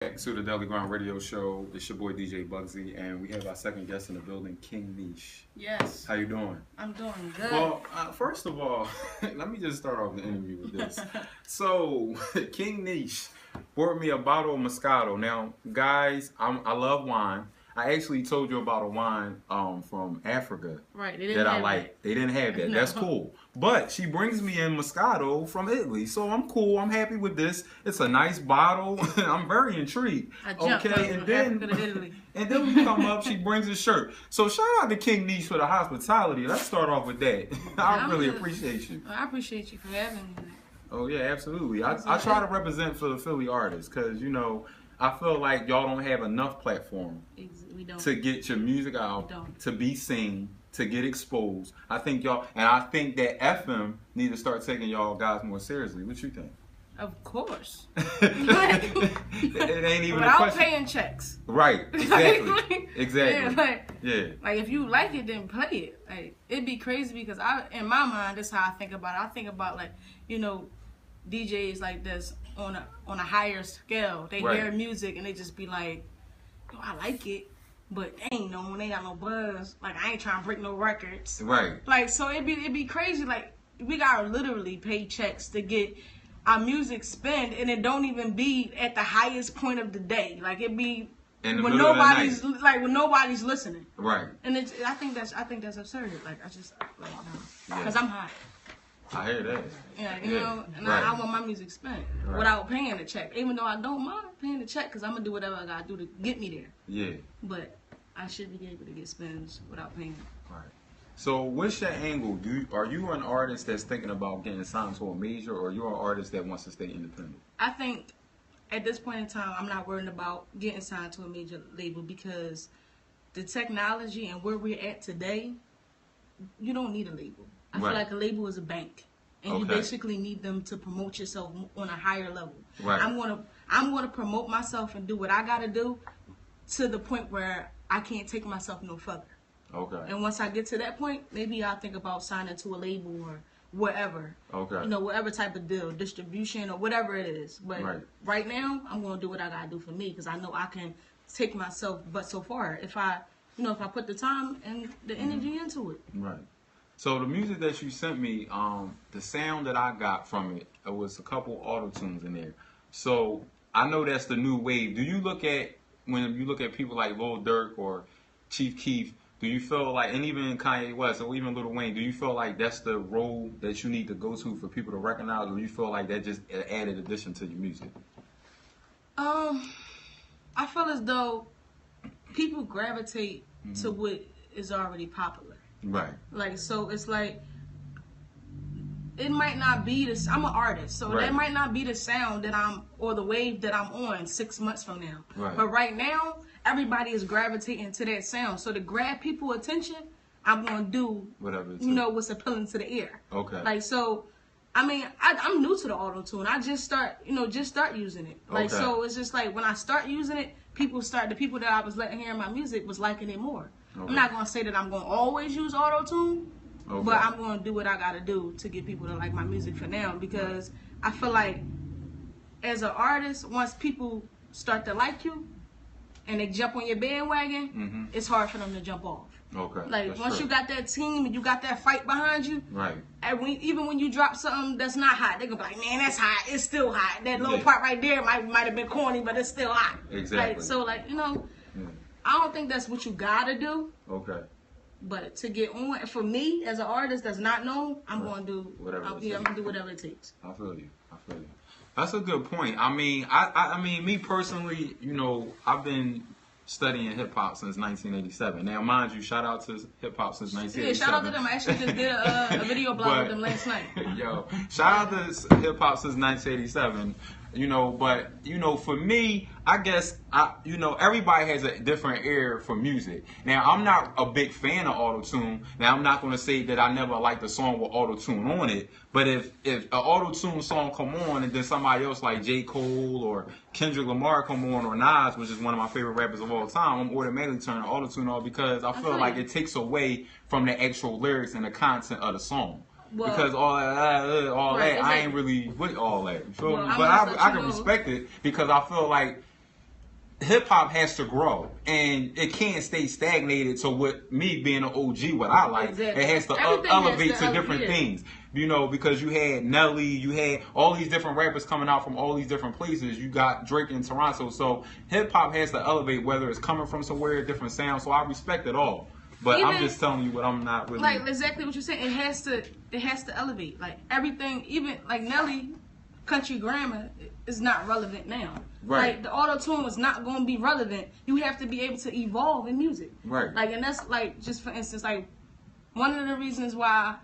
Back to the Daily Grind Radio Show. It's your boy DJ Bugsy, and we have our second guest in the building, King Nesh. Yes. How you doing? I'm doing good. Well, first of all, let me just start off the interview with this. So, King Nesh brought me a bottle of Moscato. Now, guys, I love wine. I actually told you about a wine from Africa that I like. They didn't have that. No. That's cool. But she brings me in Moscato from Italy, so I'm cool. I'm happy with this. It's a nice bottle. I'm very intrigued. Okay, and then we come up. She brings a shirt. So shout out to King Nesh for the hospitality. Let's start off with that. I really appreciate you. I appreciate you for having me. Oh yeah, absolutely. I try to represent for the Philly artists because I feel like y'all don't have enough platform to get your music out, to be seen, to get exposed. I think y'all, and I think that FM need to start taking y'all guys more seriously. What you think? Of course. It ain't even without a question. Paying checks. Right. Exactly. Exactly. Yeah, like if you like it, then play it. Like it'd be crazy because in my mind, that's how I think about it. I think about like DJs like this on a higher scale. They hear music and they just be like, "Yo, I like it," but they ain't got no buzz. Like I ain't trying to break no records. Right. Like so it'd be crazy. Like we gotta literally pay checks to get our music spent, and it don't even be at the highest point of the day. Like it be when nobody's listening. Right. And I think that's absurd. Like I just like no, because I'm hot. I hear that. Yeah, and I want my music spent without paying the check. Even though I don't mind paying the check because I'm going to do whatever I got to do to get me there. Yeah. But I should be able to get spins without paying. Right. So what's your angle? Are you an artist that's thinking about getting signed to a major, or you're an artist that wants to stay independent? I think at this point in time, I'm not worried about getting signed to a major label because the technology and where we're at today, you don't need a label. I feel like a label is a bank, and you basically need them to promote yourself on a higher level. Right. I'm gonna promote myself and do what I gotta do to the point where I can't take myself no further. Okay. And once I get to that point, maybe I'll think about signing to a label or whatever. Okay. Whatever type of deal, distribution or whatever it is. But right now, I'm gonna do what I gotta do for me because I know I can take myself but so far if I put the time and the energy into it. Right. So the music that you sent me, the sound that I got from it was a couple auto-tunes in there. So I know that's the new wave. Do you when you look at people like Lil Durk or Chief Keef, do you feel like, and even Kanye West or even Lil Wayne, do you feel like that's the road that you need to go to for people to recognize, or do you feel like that just an added addition to your music? I feel as though people gravitate to what is already popular. Right. Like, so it's like, it might not be this, I'm an artist, so that might not be the sound or the wave that I'm on 6 months from now. Right. But right now, everybody is gravitating to that sound. So to grab people's attention, I'm going to do, what's appealing to the ear. Okay. Like, so, I mean, I'm new to the auto-tune. I just start using it. Like, so it's just like, when I start using it, the people that I was letting hear my music was liking it more. Okay. I'm not going to say that I'm going to always use auto-tune, but I'm going to do what I got to do to get people to like my music for now, because I feel like as an artist, once people start to like you and they jump on your bandwagon, it's hard for them to jump off. Okay. Like, once you got that team and you got that fight behind you, and even when you drop something that's not hot, they're going to be like, man, that's hot. It's still hot. That little part right there might have been corny, but it's still hot. Exactly. Like, so, like, I don't think that's what you gotta do. Okay. But to get on, for me as an artist that's not known, I'm gonna do whatever. I'm gonna do whatever it takes. I feel you. That's a good point. I mean, I mean, me personally, I've been studying hip hop since 1987. Now, mind you, shout out to hip hop since 1987. Yeah, shout out to them. I actually just did a video blog with them last night. Yo, shout out to hip hop since 1987. But for me, I guess everybody has a different ear for music. Now, I'm not a big fan of auto-tune. Now, I'm not going to say that I never liked a song with auto-tune on it. But if an auto-tune song come on and then somebody else like J. Cole or Kendrick Lamar come on, or Nas, which is one of my favorite rappers of all time, I'm automatically turning auto-tune on because I feel like it takes away from the actual lyrics and the content of the song. Well, because all that, I ain't really with all that. You feel me? But I can respect it because I feel like hip hop has to grow, and it can't stay stagnated to what me being an OG, what I like. Exactly. It has to elevate to different things. You know, because you had Nelly, you had all these different rappers coming out from all these different places. You got Drake in Toronto, so hip hop has to elevate, whether it's coming from somewhere, different sound. So I respect it all. But I'm just telling you what I'm not really like exactly what you're saying. It has to elevate. Like everything, even like Nelly, country grammar is not relevant now. Right. Like the auto tune is not going to be relevant. You have to be able to evolve in music. Right. Like, and that's like, just for instance, like one of the reasons why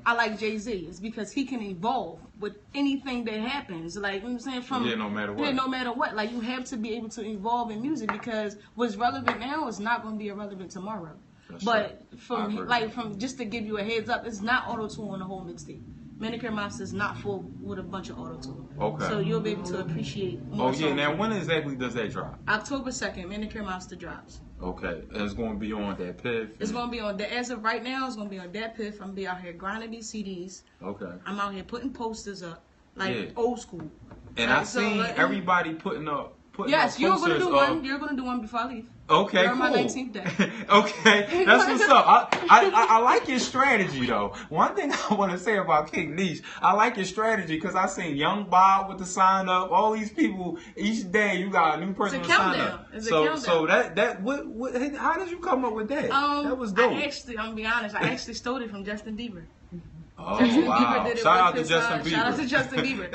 I like Jay-Z is because he can evolve with anything that happens. Like, you know what I'm saying? From no matter what. Yeah, no matter what. Like, you have to be able to evolve in music because what's relevant now is not going to be irrelevant tomorrow. That's but right. from just to give you a heads up, it's not auto tune on the whole mixtape. Manicured Mobsta is not full with a bunch of auto tune. Okay. So you'll be able to appreciate more. Oh yeah. Now when exactly does that drop? October 2nd, Manicured Mobsta drops. Okay. And it's going to be on that Piff. It's going to be on as of right now. It's going to be on that Piff. I'm gonna be out here grinding these CDs. Okay. I'm out here putting posters up, like old school. And I seen everybody putting up. Yes, you're gonna do one. You're gonna do one before I leave. Okay, cool. My 19th day. Okay, that's what's up. I like your strategy though. One thing I want to say about King Nesh, I like your strategy because I seen Young Bob with the sign up. All these people each day you got a new person to sign up. So that what how did you come up with that? That was dope. I'm gonna be honest. I actually stole it from Justin Bieber. Oh, wow. Shout out to Justin Bieber. Shout out to Justin Bieber.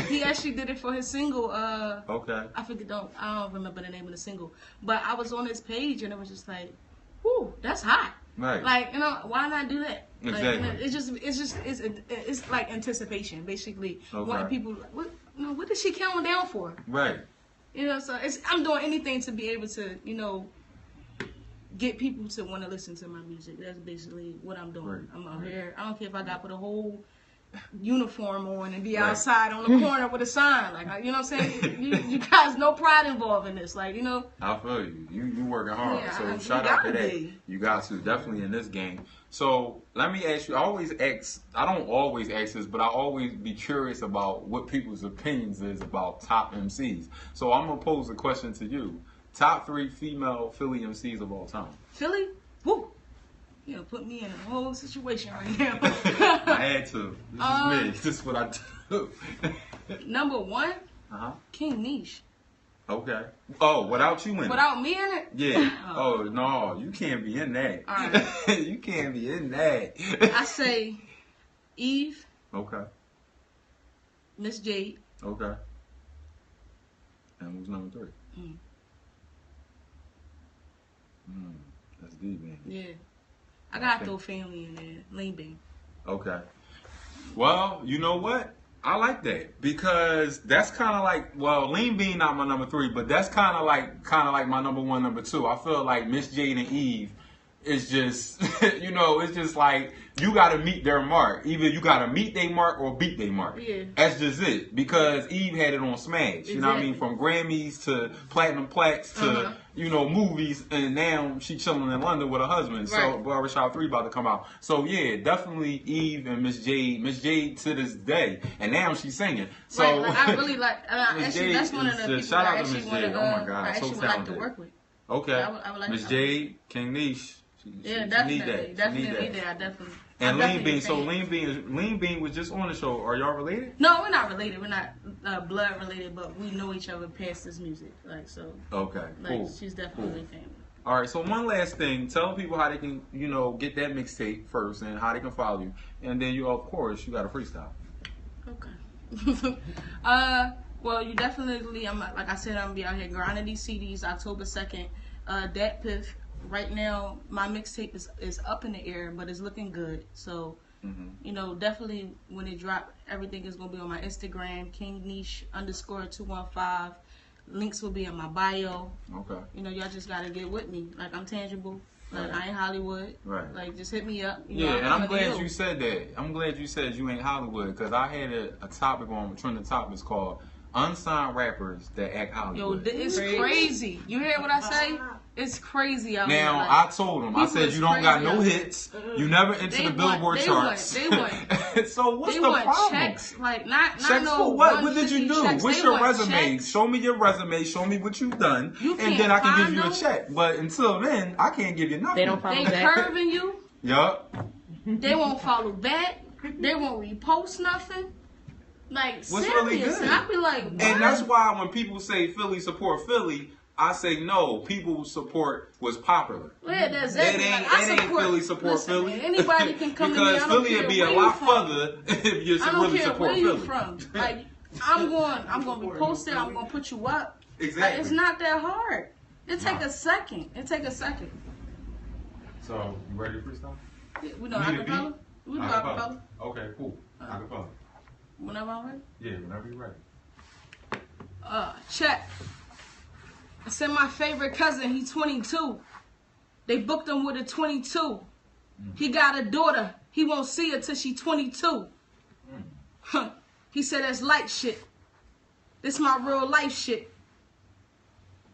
He actually did it for his single. Okay. I don't remember the name of the single. But I was on his page and it was just like, whoo, that's hot. Right. Like, you know, why not do that? Exactly. Like, it's like anticipation, basically. Okay. Wanting people, what is she counting down for? Right. You know, so I'm doing anything to be able to, you know, get people to want to listen to my music. That's basically what I'm doing. Right. I'm out here. I don't care if I got to put a whole uniform on and be outside on the corner with a sign. Like, you know what I'm saying? you guys, no pride involved in this. Like, you know. I feel you. You working hard. Yeah, so shout out to that. Be. You got to definitely in this game. So let me ask you. I don't always ask this, but I always be curious about what people's opinions is about top MCs. So I'm gonna pose a question to you. Top 3 female Philly MCs of all time. Philly? Woo! You know, put me in a whole situation right now. I had to. This is me. This is what I do. Number 1? King Nesh. Okay. Oh, without you in it? Without me in it? Yeah. Oh, no. You can't be in that. All right. You can't be in that. I say Eve. Okay. Miss Jade. Okay. And who's number 3? That's deep, man. Yeah. I gotta throw family in there. Lean Bean. Okay. Well, you know what? I like that because that's kind of like, well, Lean Bean not my number 3, but that's kind of like my number 1, number 2. I feel like Miss Jade and Eve is just, you know, it's just like you got to meet their mark. Either you got to meet their mark or beat their mark. Yeah. That's just it. Because Eve had it on Smash. Exactly. You know what I mean? From Grammys to Platinum Plaques to, you know, movies. And now she chilling in London with her husband. Right. So Barbershop 3 about to come out. So yeah, definitely Eve and Miss Jade. Miss Jade to this day. And now she's singing. So right, like, I really like, actually, that's one of the people shout that out I to actually Miss want Jade. to, Oh my God, I actually so would like talented. to work with. Okay. I would like Miss Jade, King Nesh. Definitely. Need that. I definitely. And Lean Bean. So Lean Bean was just on the show. Are y'all related? No, we're not related. We're not blood related, but we know each other past this music. Like so. Okay. Like, cool. She's definitely family. All right. So one last thing. Tell people how they can, you know, get that mixtape first and how they can follow you, and then you, of course, you got a freestyle. Okay. Well, you definitely. Like I said, I'm gonna be out here grinding these CDs. October 2nd. Dat Piff. Right now, my mixtape is up in the air, but it's looking good. So, you know, definitely when it drop, everything is going to be on my Instagram, KingNesh_215. Links will be in my bio. Okay. You know, y'all just got to get with me. Like, I'm tangible. Like, I ain't Hollywood. Right. Like, just hit me up. You know, and I'm glad you said that. I'm glad you said you ain't Hollywood, because I had a topic on trending topics called unsigned rappers that act Hollywood. Yo, it's crazy. You hear what I say? It's crazy out now, here. Like, I told him, I said, you don't got no hits. You never enter the Billboard charts. They want. So what's they the want problem? Checks, like not checks no for what? What did you do? Checks. What's they your resume? Checks. Show me your resume. Show me what you've done, and then I can give you a check. But until then, I can't give you nothing. They don't follow They back. curving you. Yup. They won't follow back. They won't repost nothing. Like, what's serious. really good? And I be like, what? And that's why when people say Philly support Philly, I say no. People support what's popular. Yeah, that's it. Ain't Philly support Philly. Man, anybody can come to me. Because Philly would be a lot further if you really support Philly. I don't care where you from. Like, I'm going to repost it. I'm going to put you up. Exactly. Like, it's not that hard. It take a second. So, you ready to freestyle? Yeah, we know acapella. We do acapella. Okay, cool. Acapella. Whenever I'm ready? Yeah, whenever you're ready. Check. I said my favorite cousin, he's 22. They booked him with a 22. He got a daughter. He won't see her till she's 22. He said that's light shit. This my real life shit.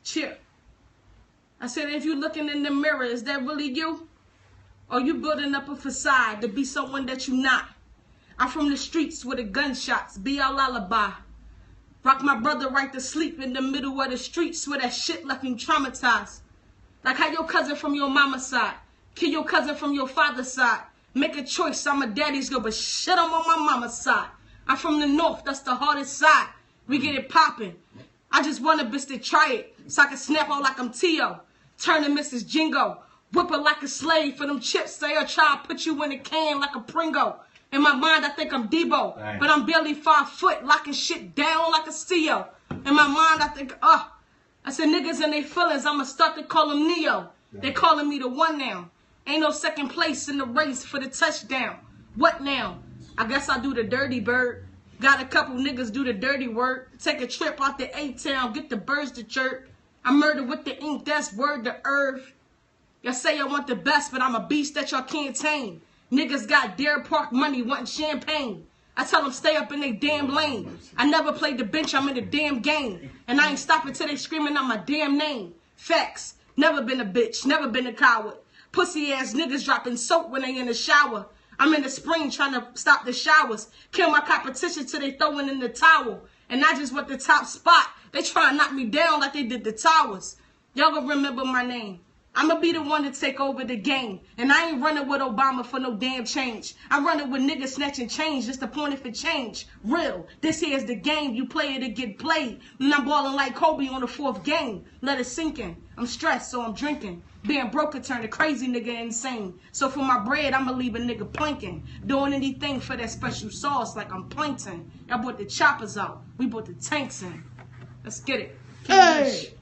Cheer. I said, if you looking in the mirror, is that really you? Or you building up a facade to be someone that you not? I'm from the streets where the gunshots be our lullaby. Rock my brother right to sleep in the middle of the streets where that shit left him traumatized. Like how your cousin from your mama's side kill your cousin from your father's side. Make a choice, I'm a daddy's girl, but shit, I'm on my mama's side. I'm from the north, that's the hardest side. We get it popping. I just want a bitch to try it so I can snap out like I'm T.O. Turn to Mrs. Jingo. Whip her like a slave for them chips. Say her try to put you in a can like a Pringo. In my mind, I think I'm Debo. Dang. But I'm barely 5 foot, locking shit down like a CEO. In my mind, I think, I said niggas and they feelings, I'ma start to call them Neo. Dang. They calling me the one now. Ain't no second place in the race for the touchdown. What now? I guess I do the dirty bird. Got a couple niggas do the dirty work. Take a trip out to A-Town, get the birds to chirp. I murder with the ink, that's word to earth. Y'all say I want the best, but I'm a beast that y'all can't tame. Niggas got Deer Park money wanting champagne. I tell them stay up in they damn lane. I never played the bench, I'm in the damn game. And I ain't stopping till they screaming out my damn name. Facts, never been a bitch, never been a coward. Pussy ass niggas dropping soap when they in the shower. I'm in the spring trying to stop the showers. Kill my competition till they throwing in the towel. And I just want the top spot. They try to knock me down like they did the towers. Y'all gonna remember my name. I'ma be the one to take over the game. And I ain't running with Obama for no damn change. I'm running with niggas snatching change, just appointed for change. Real, this here's the game. You play it to get played. And I'm balling like Kobe on the 4th game. Let it sink in. I'm stressed, so I'm drinking. Being broke could turn a crazy nigga insane. So for my bread, I'ma leave a nigga planking. Doing anything for that special sauce like I'm plankton. I brought the choppers out. We brought the tanks in. Let's get it. Hey!